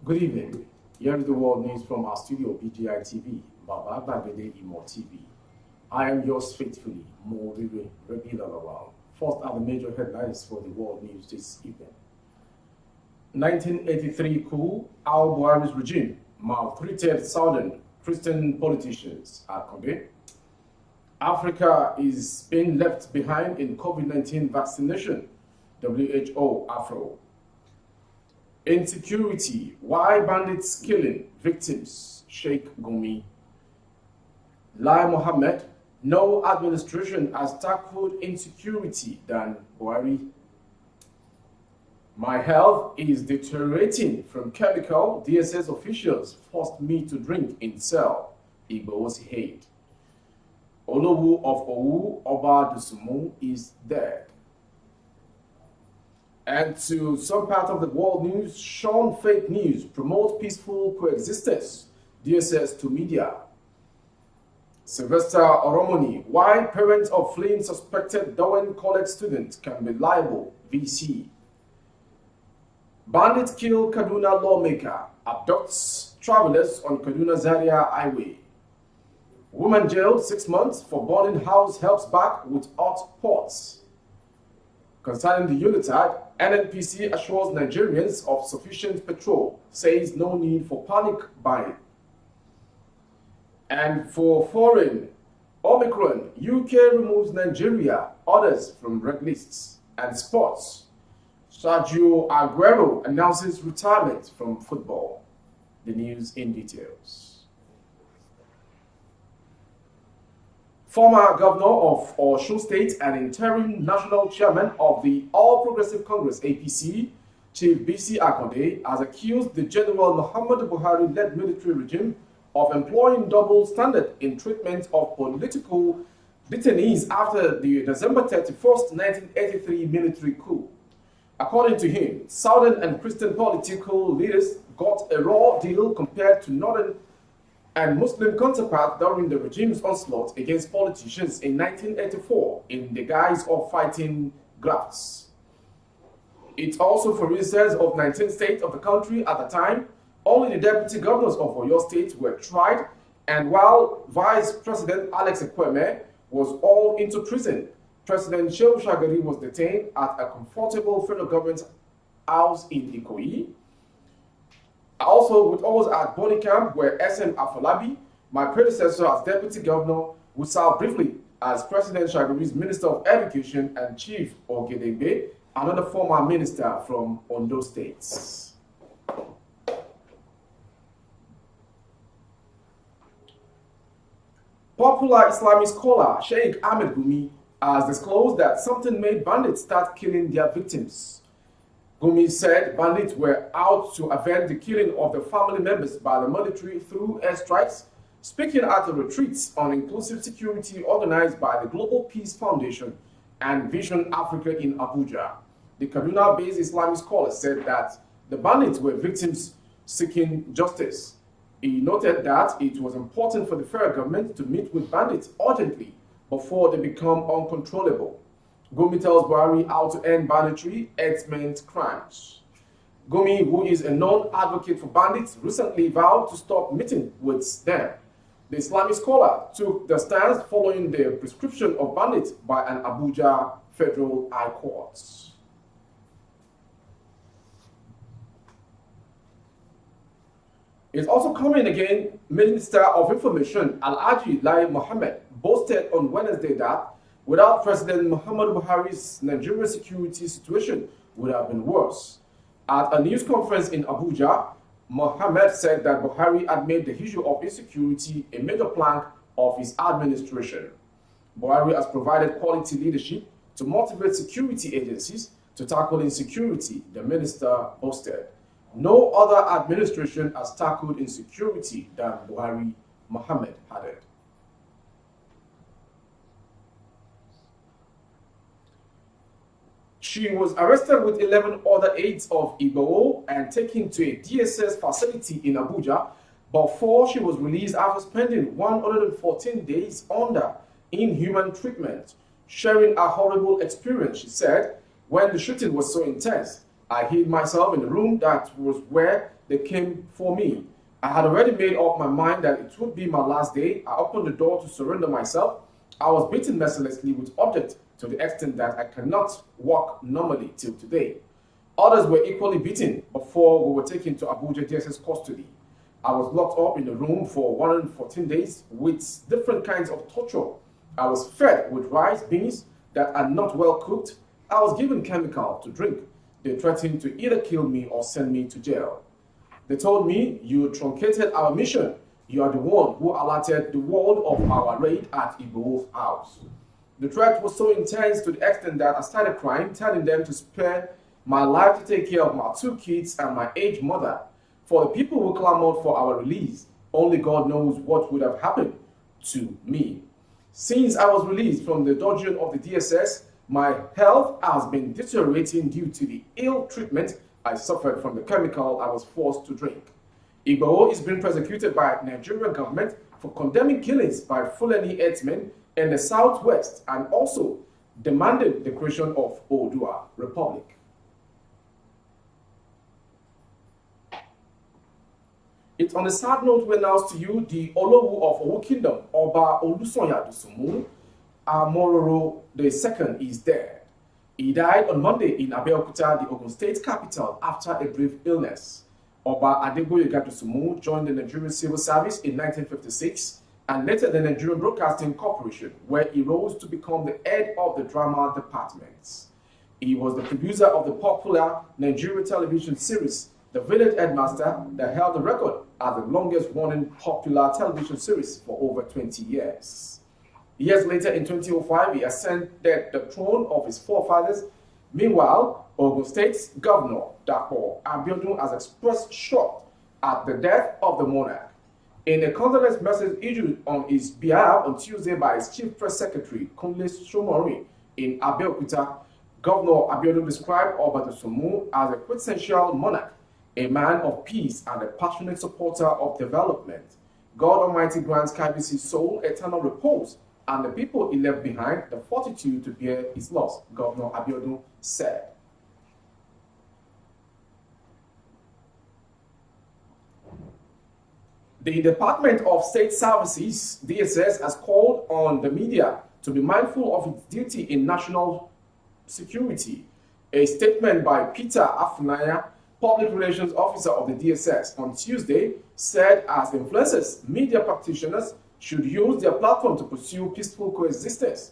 Good evening. Here is the world news from our studio, BGI TV, Baba Bagede Imo TV. I am yours faithfully, Morire Rebila Lawal. First are the major headlines for the world news this evening. 1983 coup, al-Buhari's regime maltreated southern Christian politicians at Gumi. Africa is being left behind in COVID-19 vaccination, WHO Afro. Insecurity, why bandits killing victims, Sheikh Gumi. Lai Mohammed, no administration has tackled insecurity than Buhari. My health is deteriorating from chemical. DSS officials forced me to drink in cell. Igbo's hate. Olowu of Owu, Oba Dusumu, is dead. And to some part of the world news, shun fake news, promote peaceful coexistence. DSS to media. Sylvester Oromoni, why parents of fleeing suspected Dowen College students can be liable, VC. Bandits kill Kaduna lawmaker, abducts travelers on Kaduna Zaria highway. Woman jailed 6 months for burning house helps back with hot pots. Concerning the Unitad, NNPC assures Nigerians of sufficient petrol, says no need for panic buying. And for foreign, Omicron, UK removes Nigeria, others from red lists. And sports, Sergio Aguero announces retirement from football. The news in details. Former governor of Osun State and interim national chairman of the All Progressive Congress APC, Chief BC Akande, has accused the General Muhammadu Buhari-led military regime of employing double standard in treatment of political detainees after the December 31st, 1983 military coup. According to him, Southern and Christian political leaders got a raw deal compared to Northern and Muslim counterparts during the regime's onslaught against politicians in 1984 in the guise of fighting grafts. It also, for instance, of 19 states of the country at the time, only the deputy governors of Oyo State were tried, and while Vice President Alex Ekweme was all into prison, President Sheikh Shagari was detained at a comfortable federal government house in Ikoyi. Also, with us at Boni Camp were SM Afolabi, my predecessor as deputy governor, who served briefly as President Shagari's Minister of Education, and Chief Ogedegbe, another former minister from Ondo State. Popular Islamic scholar Sheikh Ahmed Gumi has disclosed that something made bandits start killing their victims. Gumi said bandits were out to avenge the killing of the family members by the military through airstrikes, speaking at a retreat on inclusive security organized by the Global Peace Foundation and Vision Africa in Abuja. The Kaduna-based Islamic scholar said that the bandits were victims seeking justice. He noted that it was important for the federal government to meet with bandits urgently before they become uncontrollable. Gumi tells Buhari how to end banditry, herdsmen crimes. Gumi, who is a known advocate for bandits, recently vowed to stop meeting with them. The Islamic scholar took the stance following the prescription of bandits by an Abuja federal high court. It's also coming again. Minister of Information Alhaji Lai Mohammed boasted on Wednesday that without President Muhammadu Buhari's Nigeria security situation would have been worse. At a news conference in Abuja, Mohammed said that Buhari had made the issue of insecurity a major plank of his administration. Buhari has provided quality leadership to motivate security agencies to tackle insecurity, the minister boasted. No other administration has tackled insecurity than Buhari, Mohammed added. She was arrested with 11 other aides of Igbo and taken to a DSS facility in Abuja before she was released after spending 114 days under inhuman treatment. Sharing a horrible experience, she said, when the shooting was so intense, I hid myself in a room that was where they came for me. I had already made up my mind that it would be my last day. I opened the door to surrender myself. I was beaten mercilessly with objects to the extent that I cannot walk normally till today. Others were equally beaten before we were taken to Abuja DSS custody. I was locked up in a room for 114 days with different kinds of torture. I was fed with rice, beans that are not well cooked. I was given chemical to drink. They threatened to either kill me or send me to jail. They told me, "You truncated our mission. You are the one who alerted the world of our raid at Igbo's house." The threat was so intense to the extent that I started crying, telling them to spare my life to take care of my 2 kids and my aged mother. For the people who clamored for our release, only God knows what would have happened to me. Since I was released from the dungeon of the DSS, my health has been deteriorating due to the ill treatment I suffered from the chemical I was forced to drink. Igbo is being persecuted by the Nigerian government for condemning killings by Fulani herdsmen in the southwest and also demanded the creation of Oodua Republic. It's on a sad note we announce to you the Olowu of Owu Kingdom, Oba Olusoya Dosunmu Amororo II is dead. He died on Monday in Abeokuta, the Ogun State capital, after a brief illness. Oba Adegboyega Dosunmu joined the Nigerian Civil Service in 1956 and later the Nigerian Broadcasting Corporation, where he rose to become the head of the drama department. He was the producer of the popular Nigerian television series, The Village Headmaster, that held the record as the longest-running popular television series for over 20 years. Years later, in 2005, he ascended the throne of his forefathers. Meanwhile, Ogun State's Governor, Dapo Abiodun, has expressed shock at the death of the monarch. In a condolence message issued on his behalf on Tuesday by his Chief Press Secretary, Kunle Shomori, in Abeokuta, Governor Abiodun described Oba Dosunmu as a quintessential monarch, a man of peace and a passionate supporter of development. God Almighty grants Kabisi's soul eternal repose, and the people he left behind the fortitude to bear his loss, Governor Abiodun said. The Department of State Services, DSS, has called on the media to be mindful of its duty in national security. A statement by Peter Afunaya, Public Relations Officer of the DSS, on Tuesday said as influencers, media practitioners should use their platform to pursue peaceful coexistence.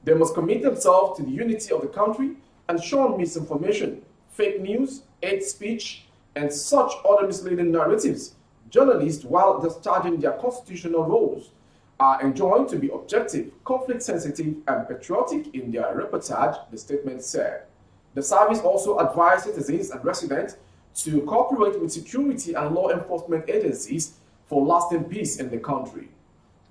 They must commit themselves to the unity of the country and shun misinformation, fake news, hate speech, and such other misleading narratives. Journalists, while discharging their constitutional roles, are enjoined to be objective, conflict-sensitive, and patriotic in their reportage, the statement said. The service also advised citizens and residents to cooperate with security and law enforcement agencies for lasting peace in the country.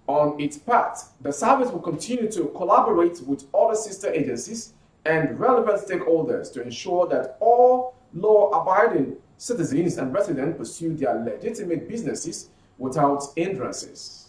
On its part, the service will continue to collaborate with other sister agencies and relevant stakeholders to ensure that all law-abiding citizens and residents pursue their legitimate businesses without hindrances.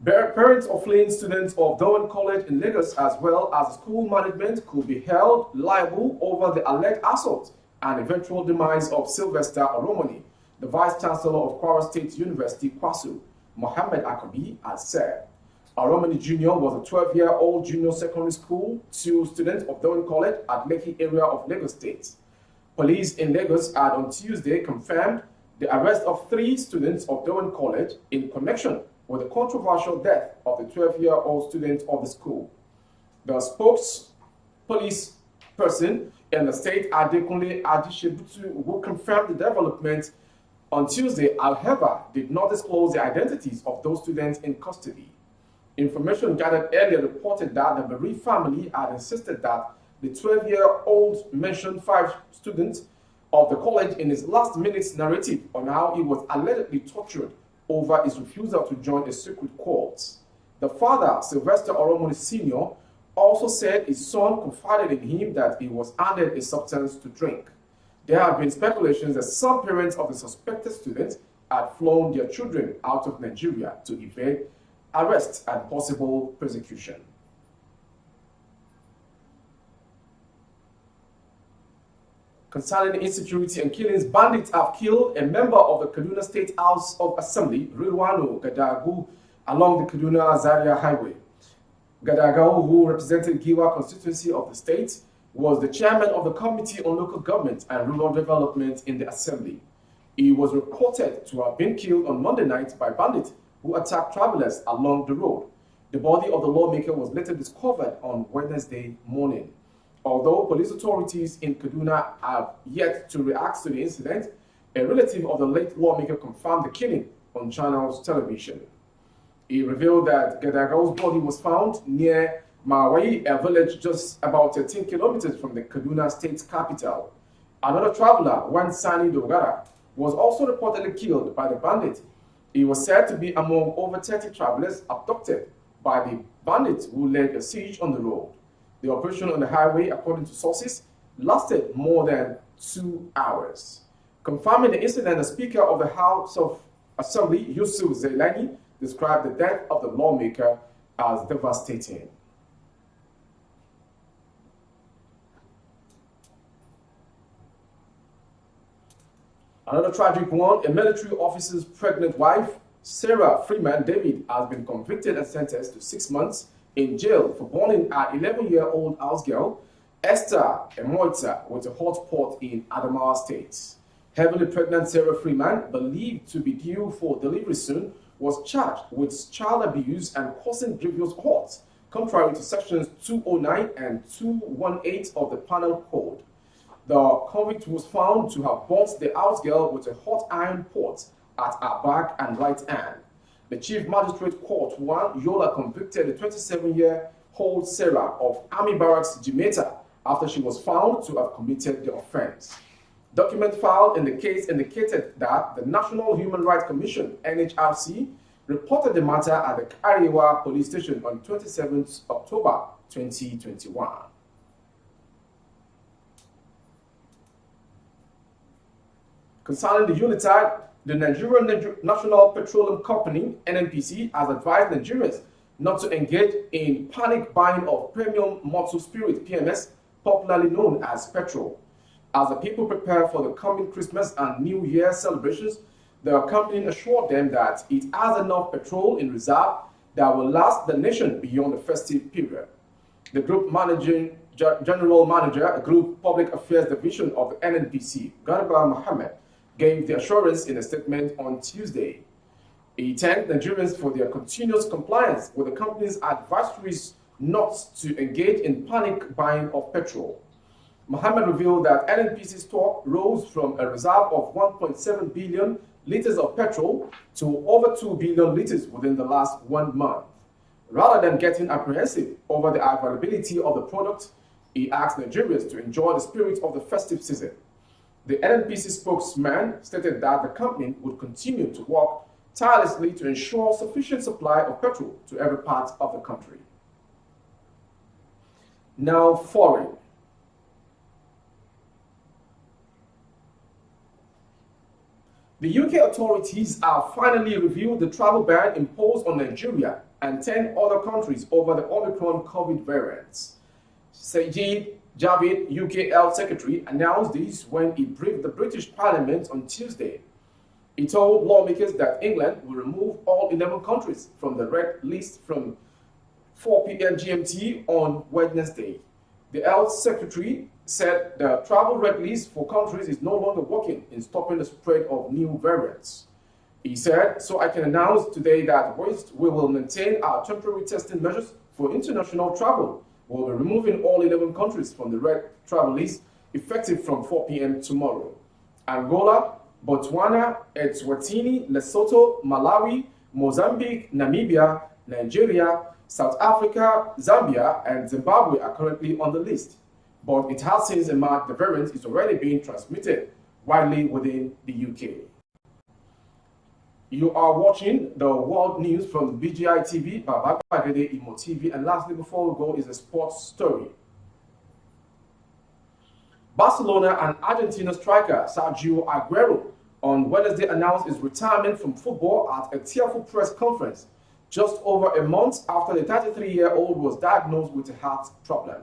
Parents of fleeing students of Dowen College in Lagos, as well as school management, could be held liable over the alleged assault and eventual demise of Sylvester Oromoni, the Vice Chancellor of Kwara State University, Kwasu, Mohammed Akabi, has said. Oromoni Jr. was a 12-year-old junior secondary school student of Dowen College at Lekki area of Lagos State. Police in Lagos had on Tuesday confirmed the arrest of 3 students of Dowen College in connection with the controversial death of the 12-year-old student of the school. The police person in the state, Adekunle Adishebutu, who confirmed the development on Tuesday, however, did not disclose the identities of those students in custody. Information gathered earlier reported that the bereaved family had insisted that the 12-year-old mentioned 5 students of the college in his last-minute narrative on how he was allegedly tortured over his refusal to join a secret cult. The father, Sylvester Oromoni Sr., also said his son confided in him that he was handed a substance to drink. There have been speculations that some parents of the suspected students had flown their children out of Nigeria to evade arrest and possible persecution. Concerning insecurity and killings, bandits have killed a member of the Kaduna State House of Assembly, Rilwano Gadagu, along the Kaduna-Zaria Highway. Gadagu, who represented Giwa constituency of the state, was the chairman of the Committee on Local Government and Rural Development in the Assembly. He was reported to have been killed on Monday night by bandits who attacked travelers along the road. The body of the lawmaker was later discovered on Wednesday morning. Although police authorities in Kaduna have yet to react to the incident, a relative of the late lawmaker confirmed the killing on Channels Television. He revealed that Gadagao's body was found near Mawai, a village just about 13 kilometers from the Kaduna state capital. Another traveler, Wansani Dogara, was also reportedly killed by the bandit. He was said to be among over 30 travelers abducted by the bandits who led a siege on the road. The operation on the highway, according to sources, lasted more than 2 hours. Confirming the incident, the Speaker of the House of Assembly, Yusuf Zailani, described the death of the lawmaker as devastating. Another tragic one, a military officer's pregnant wife, Sarah Freeman David, has been convicted and sentenced to 6 months in jail for burning an 11-year-old house girl, Esther Emoita, with a hot pot in Adamawa State. Heavily pregnant Sarah Freeman, believed to be due for delivery soon, was charged with child abuse and causing grievous hurt, contrary to sections 209 and 218 of the Penal Code. The convict was found to have burnt the house girl with a hot iron pot at her back and right hand. The Chief Magistrate Court 1 Yola convicted the 27-year-old Sarah of Army Barracks Jimeta after she was found to have committed the offense. Document filed in the case indicated that the National Human Rights Commission, NHRC, reported the matter at the Kariwa police station on 27 October 2021. Concerning the UNITAG, the Nigerian National Petroleum Company, NNPC, has advised Nigerians not to engage in panic buying of premium motor spirit (PMS), popularly known as petrol. As the people prepare for the coming Christmas and New Year celebrations, the company assured them that it has enough petrol in reserve that will last the nation beyond the festive period. The group general manager, Group Public Affairs Division of the NNPC, Garba Mohammed, gave the assurance in a statement on Tuesday. He thanked Nigerians for their continuous compliance with the company's advisories not to engage in panic buying of petrol. Mohammed revealed that NNPC stock rose from a reserve of 1.7 billion liters of petrol to over 2 billion liters within the last 1 month. Rather than getting apprehensive over the availability of the product, he asked Nigerians to enjoy the spirit of the festive season. The NNPC spokesman stated that the company would continue to work tirelessly to ensure sufficient supply of petrol to every part of the country. Now, foreign. The UK authorities have finally reviewed the travel ban imposed on Nigeria and 10 other countries over the Omicron COVID variants. Sajid Javid, UK Health Secretary, announced this when he briefed the British Parliament on Tuesday. He told lawmakers that England will remove all 11 countries from the red list from 4 p.m. GMT on Wednesday. The Health Secretary said the travel red list for countries is no longer working in stopping the spread of new variants. He said, "So I can announce today that we will maintain our temporary testing measures for international travel. We'll be removing all 11 countries from the red travel list effective from 4 p.m. tomorrow. Angola, Botswana, Eswatini, Lesotho, Malawi, Mozambique, Namibia, Nigeria, South Africa, Zambia, and Zimbabwe are currently on the list. But it has since emerged the variant is already being transmitted widely within the UK." You are watching the world news from BGI TV, Babagade Imo TV, and lastly, before we go, is a sports story. Barcelona and Argentina striker Sergio Aguero on Wednesday announced his retirement from football at a tearful press conference just over a month after the 33-year-old was diagnosed with a heart problem.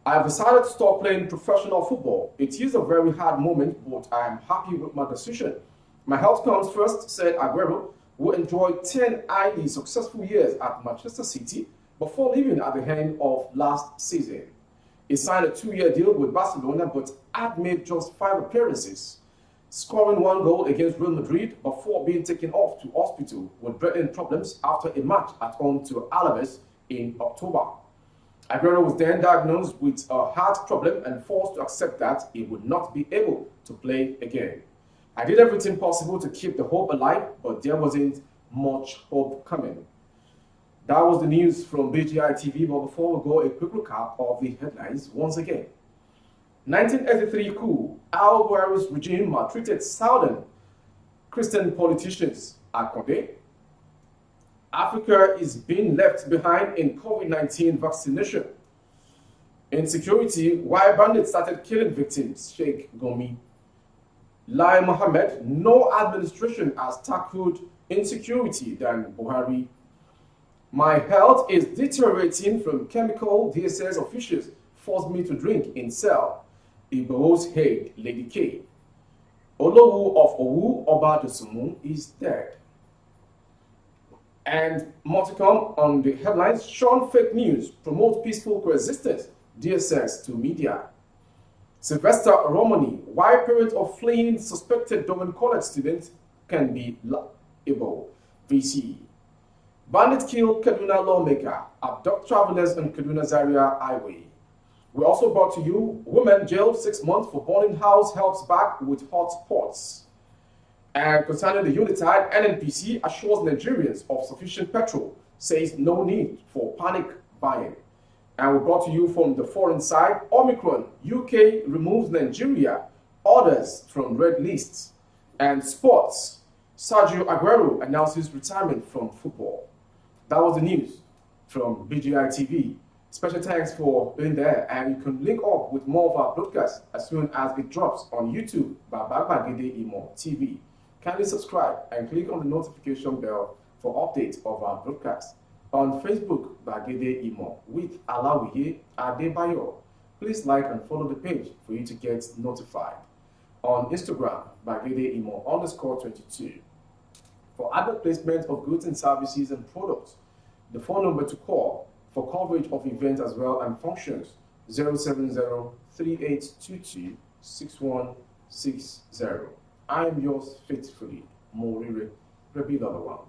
I have decided to stop playing professional football. It is a very hard moment, but I am happy with my decision. My health comes first, said Aguero, who enjoyed 10 highly successful years at Manchester City before leaving at the end of last season. He signed a 2-year deal with Barcelona but had made just 5 appearances, scoring 1 goal against Real Madrid before being taken off to hospital with breathing problems after a match at home to Alaves in October. Aguero was then diagnosed with a heart problem and forced to accept that he would not be able to play again. I did everything possible to keep the hope alive, but there wasn't much hope coming. That was the news from BGI TV, but before we go, a quick recap of the headlines once again. 1983 coup, Al-Buhari's regime maltreated Southern Christian politicians at Condé. Africa is being left behind in COVID-19 vaccination. Insecurity, why bandits started killing victims, Sheikh Gumi. Lai Mohammed, no administration has tackled insecurity than Buhari. My health is deteriorating from chemical, DSS officials forced me to drink in cell. Igbo's Hague, Lady K. Olowu of Owu, Oba Dosumu, is dead. And more to come on the headlines. Sean fake news, promote peaceful coexistence, DSS to media. Sylvester Romani, why parents of fleeing suspected Domin College students can be liable, VC. Bandit kill Kaduna lawmaker, abduct travelers on Kaduna Zaria highway. We also brought to you, woman jailed 6 months for burning house helps back with hot pots. And concerning the Unitide, NNPC assures Nigerians of sufficient petrol, says no need for panic buying. And we brought to you from the foreign side, Omicron, UK removes Nigeria, orders from red lists. And sports, Sergio Aguero announces retirement from football. That was the news from BGI TV. Special thanks for being there, and you can link up with more of our broadcasts as soon as it drops on YouTube by Bagede Imo TV. Kindly subscribe and click on the notification bell for updates of our broadcast. On Facebook, Bagede Imo with Alawiye Adebayo. Please like and follow the page for you to get notified. On Instagram, Bagede Imo _22. For advert placement of goods and services and products, the phone number to call for coverage of events as well and functions, 070-3822-6160. I am yours faithfully, Morire Rebila Lawan.